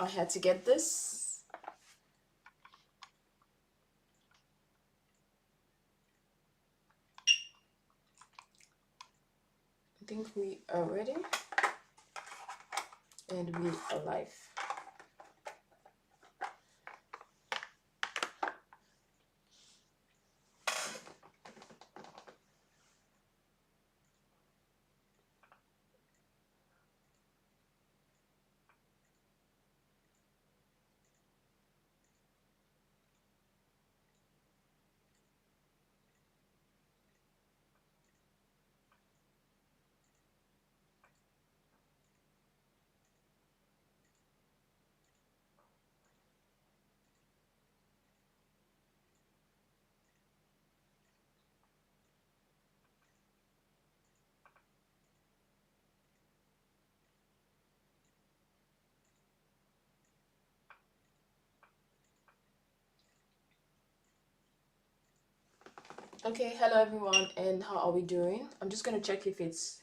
I had to get this. I think we are ready and we are live. Okay, hello everyone, and how are we doing? I'm just gonna check if it's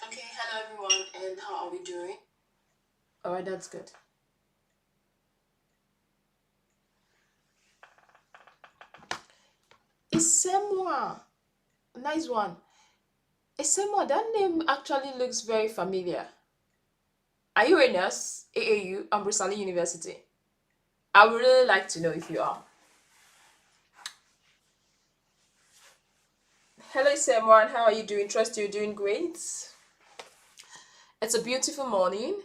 okay. Hello everyone, and how are we doing? All right, that's good. Isemwa, nice one. Isemwa, that name actually looks very familiar. Are you a nurse? AAU, Ambrosali University. I would really like to know if you are. Hello, Isemwa, how are you doing? Trust you're doing great. It's a beautiful morning.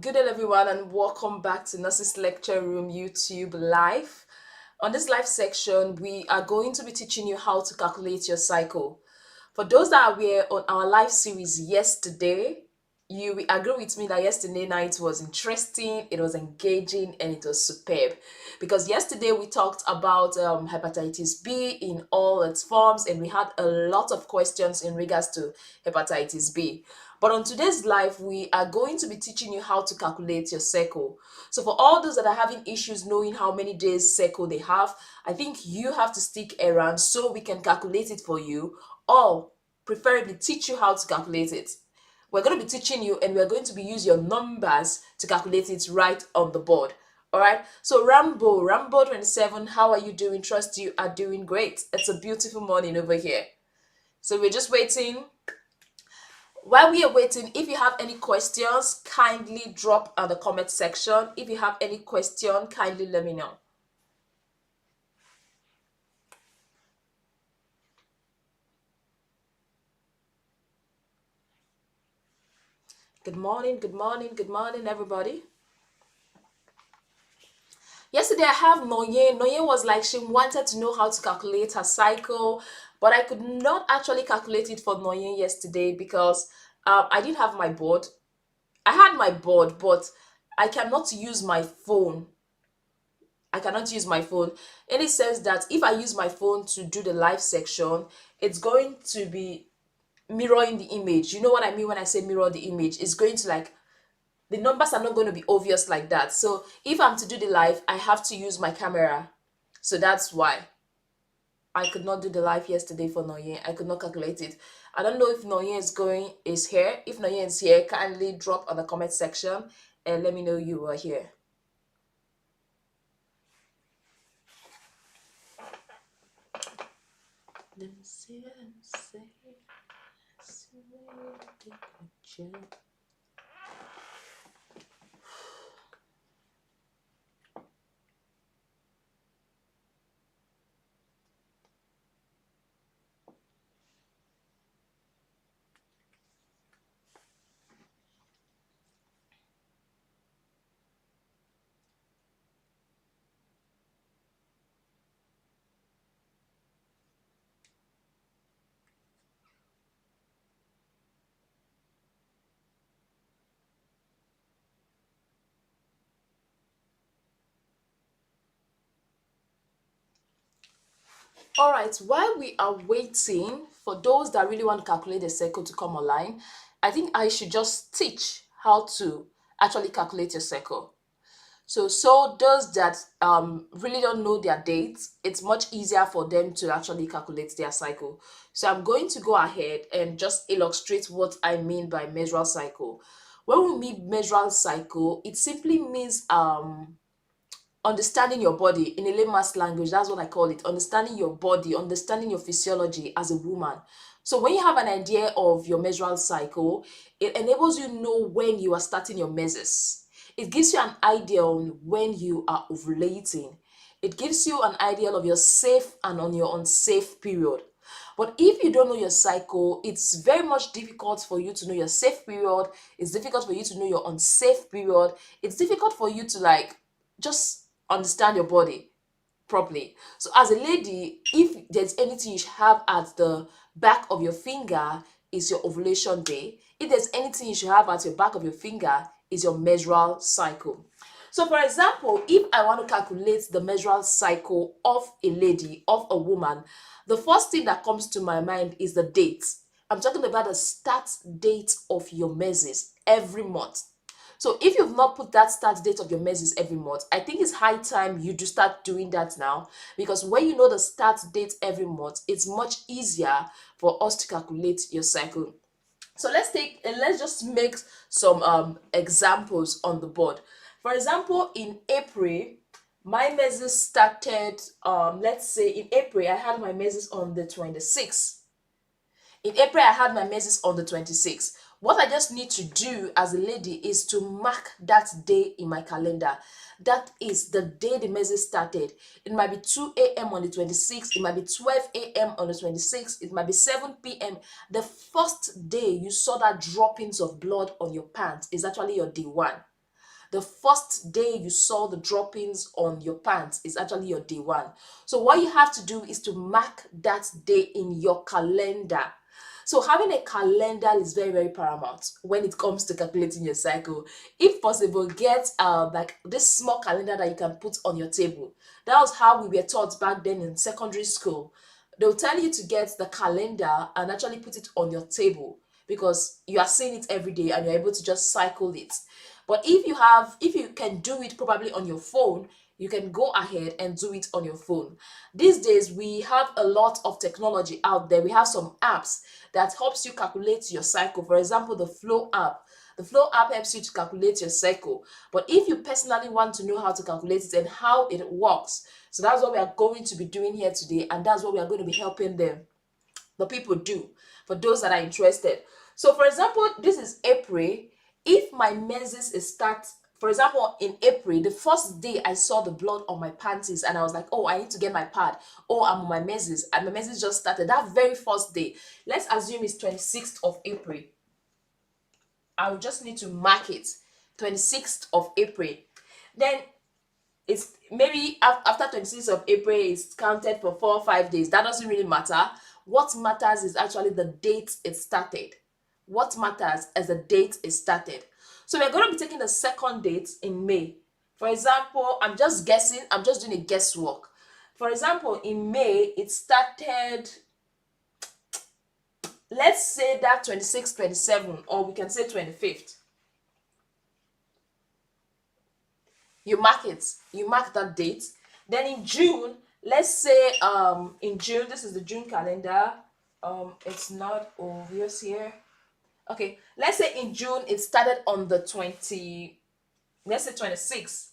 Good day, everyone, and welcome back to Nurses Lecture Room YouTube Live. On this live section, we are going to be teaching you how to calculate your cycle. For those that were on our live series yesterday, you will agree with me that yesterday night was interesting, it was engaging, and it was superb. Because yesterday we talked about hepatitis B in all its forms, and we had a lot of questions in regards to hepatitis B. But on today's live, we are going to be teaching you how to calculate your cycle. So for all those that are having issues knowing how many days cycle they have, I think you have to stick around so we can calculate it for you, or preferably teach you how to calculate it. We're going to be teaching you, and we're going to be use your numbers to calculate it right on the board. All right. So Rambo 27, how are you doing? Trust you are doing great. It's a beautiful morning over here. So we're just waiting. While we are waiting, if you have any questions, kindly drop at the comment section. If you have any question, kindly let me know. Good morning, good morning, good morning, everybody. Yesterday I have Noye. Noye was like she wanted to know how to calculate her cycle, but I could not actually calculate it for Noye yesterday because I didn't have my board. I had my board, but I cannot use my phone. I cannot use my phone in the sense that if I use my phone to do the live section, it's going to be mirroring the image. You know what I mean when I say mirror the image? It's going to like, the numbers are not going to be obvious like that. So if I'm to do the live, I have to use my camera. So that's why I could not do the live yesterday for Noye. I could not calculate it. I don't know if Noye is here. If Noye is here, kindly drop on the comment section and let me know you are here. Let me see, let me see. All right, while we are waiting for those that really want to calculate the cycle to come online, I think I should just teach how to actually calculate your cycle. So those that really don't know their dates, it's much easier for them to actually calculate their cycle. So I'm going to go ahead and just illustrate what I mean by menstrual cycle. When we mean menstrual cycle, it simply means understanding your body in a layman's language. That's what I call it. Understanding your body, understanding your physiology as a woman. So when you have an idea of your menstrual cycle, it enables you know when you are starting your menses. It gives you an idea on when you are ovulating. It gives you an idea of your safe and on your unsafe period. But if you don't know your cycle, it's very much difficult for you to know your safe period. It's difficult for you to know your unsafe period. It's difficult for you to like just understand your body properly. So as a lady, if there's anything you should have at the back of your finger is your ovulation day. If there's anything you should have at your back of your finger is your menstrual cycle. So for example, if I want to calculate the menstrual cycle of a lady, of a woman, the first thing that comes to my mind is the date. I'm talking about the start date of your menses every month. So if you've not put that start date of your menses every month, I think it's high time you do start doing that now, because when you know the start date every month, it's much easier for us to calculate your cycle. So let's just make some examples on the board. For example, in April, my menses started, let's say in April I had my menses on the 26th. In April, I had my menses on the 26th. What I just need to do as a lady is to mark that day in my calendar. That is the day the menses started. It might be 2 a.m. on the 26th. It might be 12 a.m. on the 26th. It might be 7 p.m. The first day you saw that droppings of blood on your pants is actually your day one. The first day you saw the droppings on your pants is actually your day one. So what you have to do is to mark that day in your calendar. So having a calendar is very, very paramount when it comes to calculating your cycle. If possible, get like this small calendar that you can put on your table. That was how we were taught back then in secondary school. They'll tell you to get the calendar and actually put it on your table, because you are seeing it every day and you're able to just cycle it. But if you can do it probably on your phone, you can go ahead and do it on your phone. These days we have a lot of technology out there. We have some apps that helps you calculate your cycle. For example, the Flow app. The Flow app helps you to calculate your cycle. But if you personally want to know how to calculate it and how it works, so that's what we are going to be doing here today, and that's what we are going to be helping the people do, for those that are interested. So for example, this is April. If my menses is start, for example, in April, the first day I saw the blood on my panties and I was like, oh, I need to get my pad. Oh, I'm on my menses, and my menses just started that very first day. Let's assume it's 26th of April. I will just need to mark it 26th of April. Then it's maybe after 26th of April, it's counted for 4 or 5 days. That doesn't really matter. What matters is actually the date it started. What matters is the date it started. So we're going to be taking the second date in May. For example, I'm just guessing, I'm just doing a guesswork. For example, in May, it started, let's say that 26, 27, or we can say 25th. You mark it, you mark that date. Then in June, let's say in June, this is the June calendar. It's not obvious here. Okay, let's say in June it started on the 20, let's say 26.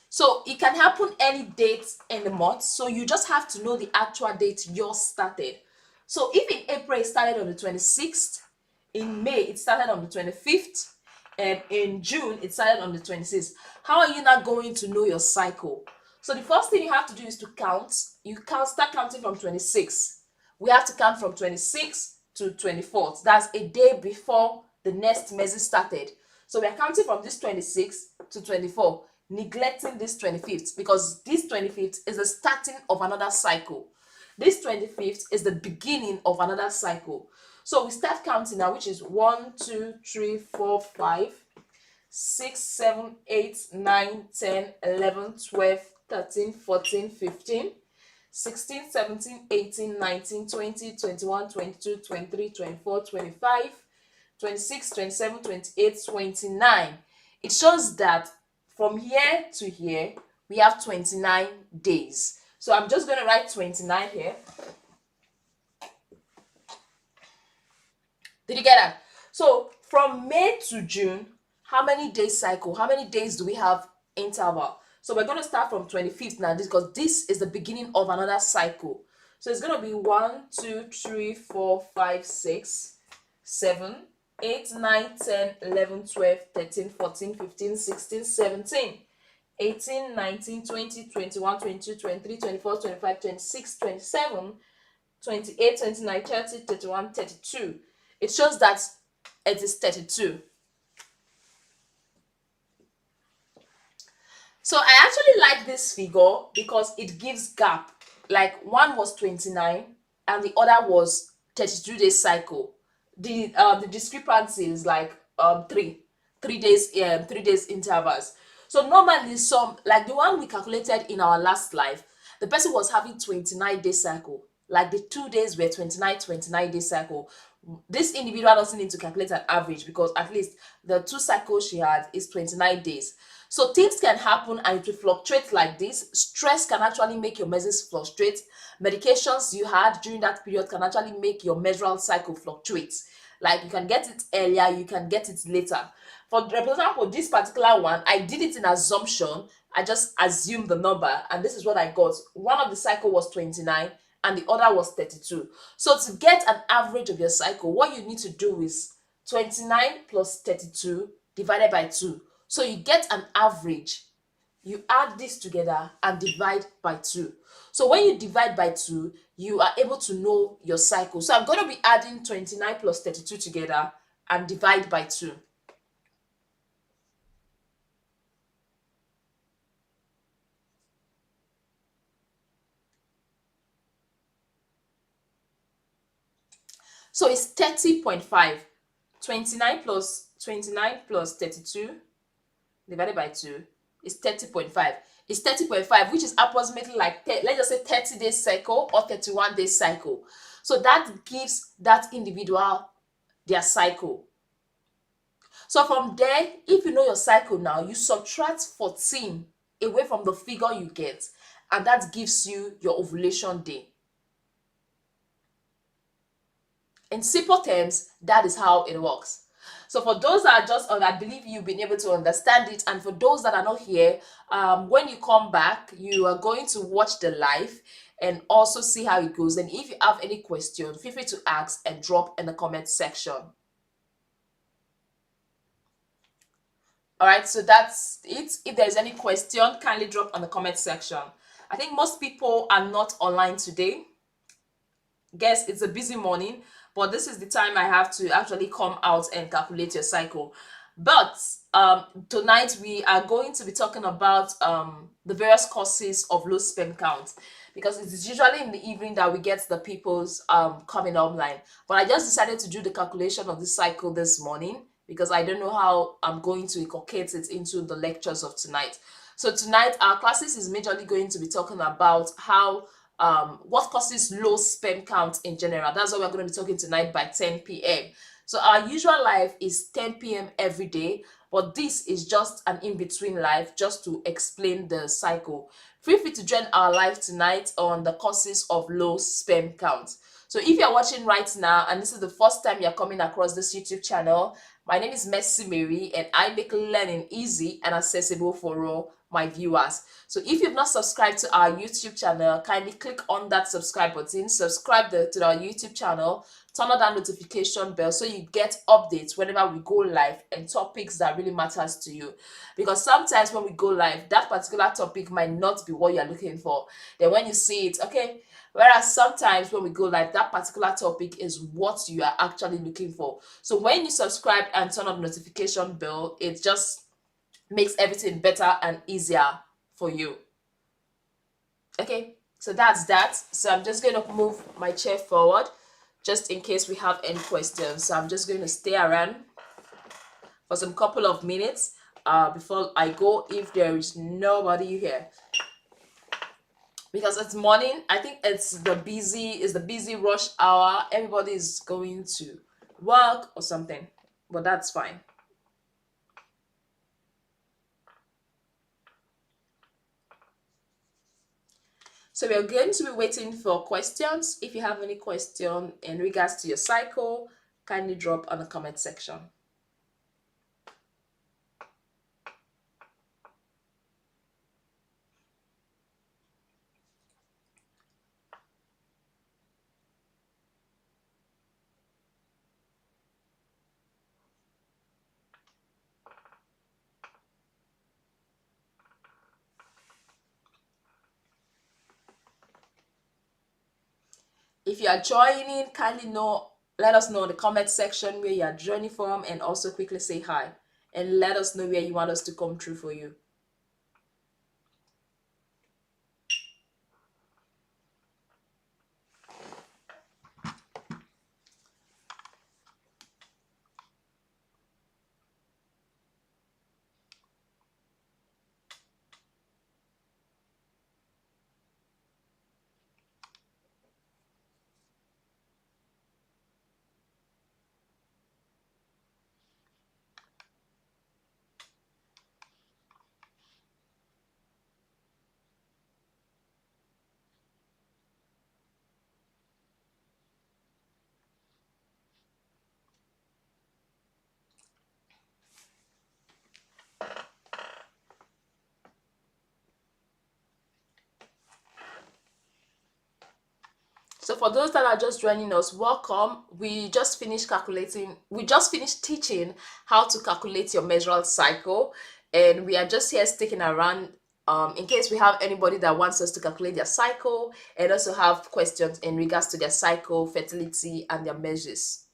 So it can happen any date in the month. So you just have to know the actual date yours started. So if in April it started on the 26th, in May it started on the 25th, and in June it started on the 26th. How are you not going to know your cycle? So the first thing you have to do is to count. Start counting from 26. We have to count from 26 to 24th. That's a day before the next message started. So we are counting from this 26 to 24, neglecting this 25th, because this 25th is the starting of another cycle. This 25th is the beginning of another cycle. So we start counting now, which is 1, 2, 3, 4, 5. 6, 7, 8, 9, 10, 11, 12, 13, 14, 15, 16, 17, 18, 19, 20, 21, 22, 23, 24, 25, 26, 27, 28, 29. It shows that from here to here, we have 29 days. So I'm just going to write 29 here. Did you get that? So from May to June, how many days cycle? How many days do we have interval? So we're going to start from 25th now, because this is the beginning of another cycle. So it's going to be 1, 2, 3, 4, 5, 6, 7, 8, 9, 10, 11, 12, 13, 14, 15, 16, 17, 18, 19, 20, 21, 22, 23, 24, 25, 26, 27, 28, 29, 30, 31, 32. It shows that it is 32. So I actually like this figure because it gives gap. Like one was 29 and the other was 32 days cycle. The discrepancy is like three days 3 days intervals. So normally some, like the one we calculated in our last life, the person was having 29 day cycle. Like the 2 days were 29 day cycle. This individual doesn't need to calculate an average because at least the 2 cycles she had is 29 days. So things can happen and it will fluctuate like this. Stress can actually make your menses fluctuate. Medications you had during that period can actually make your menstrual cycle fluctuate. Like you can get it earlier, you can get it later. For example, this particular one, I did it in assumption. I just assumed the number and this is what I got. One of the cycle was 29 and the other was 32. So to get an average of your cycle, what you need to do is 29 plus 32 divided by 2. So you get an average. You add this together and divide by 2. So when you divide by 2, you are able to know your cycle. So I'm going to be adding 29 plus 32 together and divide by 2. So it's 30.5. 29 plus 32 divided by 2 is 30.5. It's 30.5, which is approximately like, let's just say 30 days cycle or 31 days cycle. So that gives that individual their cycle. So from there, if you know your cycle now, you subtract 14 away from the figure you get, and that gives you your ovulation day. In simple terms, that is how it works. So for those that are just on, I believe you've been able to understand it. And for those that are not here, when you come back, you are going to watch the live and also see how it goes. And if you have any question, feel free to ask and drop in the comment section. All right, so that's it. If there's any question, kindly drop on the comment section. I think most people are not online today. Guess it's a busy morning, but this is the time I have to actually come out and calculate your cycle. But tonight we are going to be talking about the various causes of low sperm count, because it's usually in the evening that we get the people's coming online. But I just decided to do the calculation of the cycle this morning because I don't know how I'm going to inculcate it into the lectures of tonight. So tonight our classes is majorly going to be talking about how what causes low sperm count in general. That's what we're going to be talking tonight by 10 p.m. So our usual live is 10 p.m. every day, but this is just an in-between live just to explain the cycle. Feel free to join our live tonight on the causes of low sperm count. So if you're watching right now and this is the first time you're coming across this YouTube channel, my name is Mercy Mary and I make learning easy and accessible for all my viewers. So if you've not subscribed to our YouTube channel, kindly click on that subscribe button, subscribe to our YouTube channel, turn on that notification bell so you get updates whenever we go live and topics that really matters to you. Because sometimes when we go live, that particular topic might not be what you're looking for. Then when you see it, okay. Whereas sometimes when we go live, that particular topic is what you are actually looking for. So when you subscribe and turn on the notification bell, it just makes everything better and easier for you. Okay, so that's that. So I'm just going to move my chair forward just in case we have any questions. So I'm just going to stay around for some couple of minutes. before I go if there is nobody here, because it's morning. I think it's the busy rush hour. Everybody is going to work or something, but that's fine. So we are going to be waiting for questions. If you have any question in regards to your cycle, kindly drop on the comment section. If you are joining, kindly let us know in the comment section where you are joining from, and also quickly say hi and let us know where you want us to come through for you. So for those that are just joining us, welcome. We just finished teaching how to calculate your menstrual cycle, and we are just here sticking around in case we have anybody that wants us to calculate their cycle and also have questions in regards to their cycle, fertility, and their measures.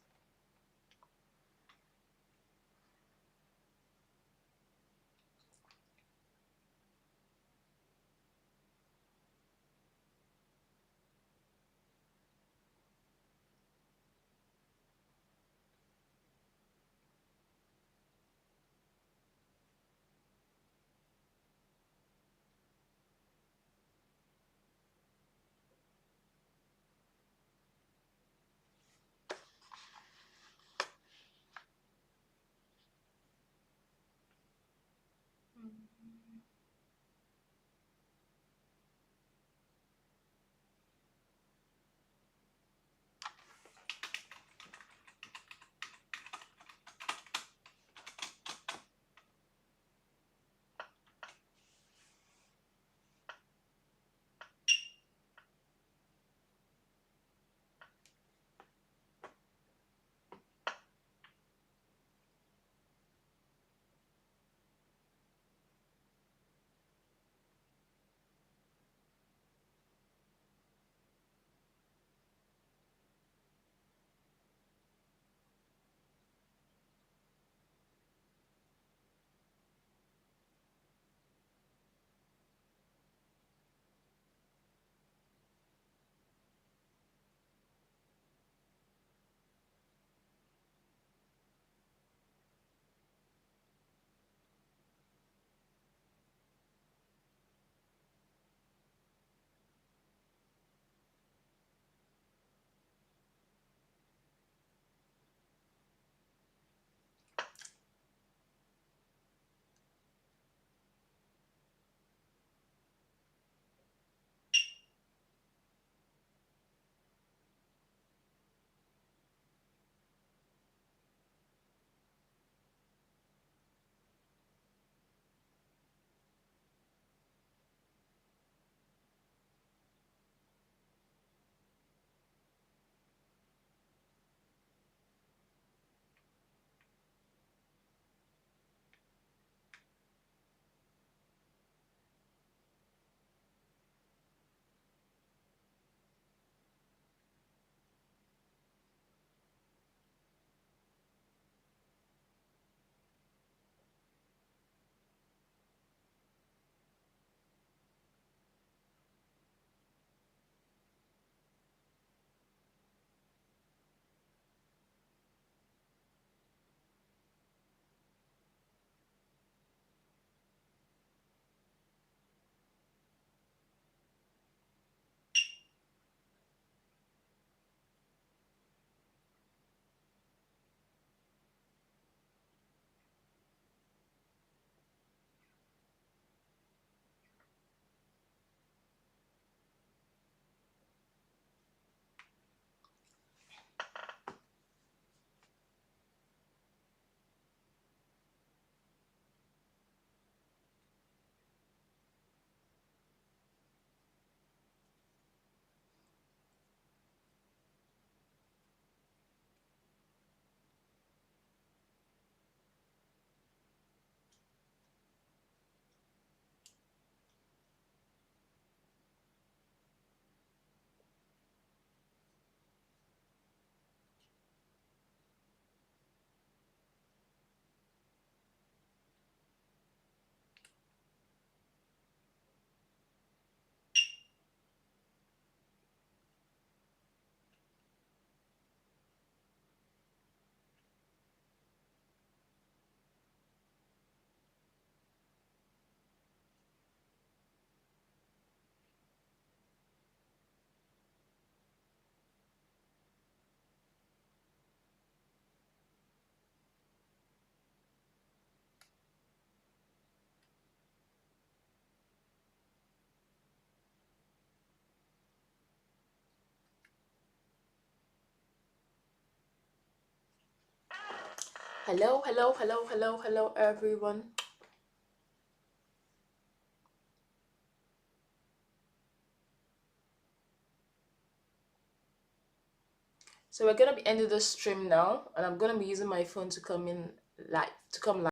Hello, hello, hello, hello, hello, everyone. So we're gonna be ending the stream now, and I'm gonna be using my phone to come in live to come live.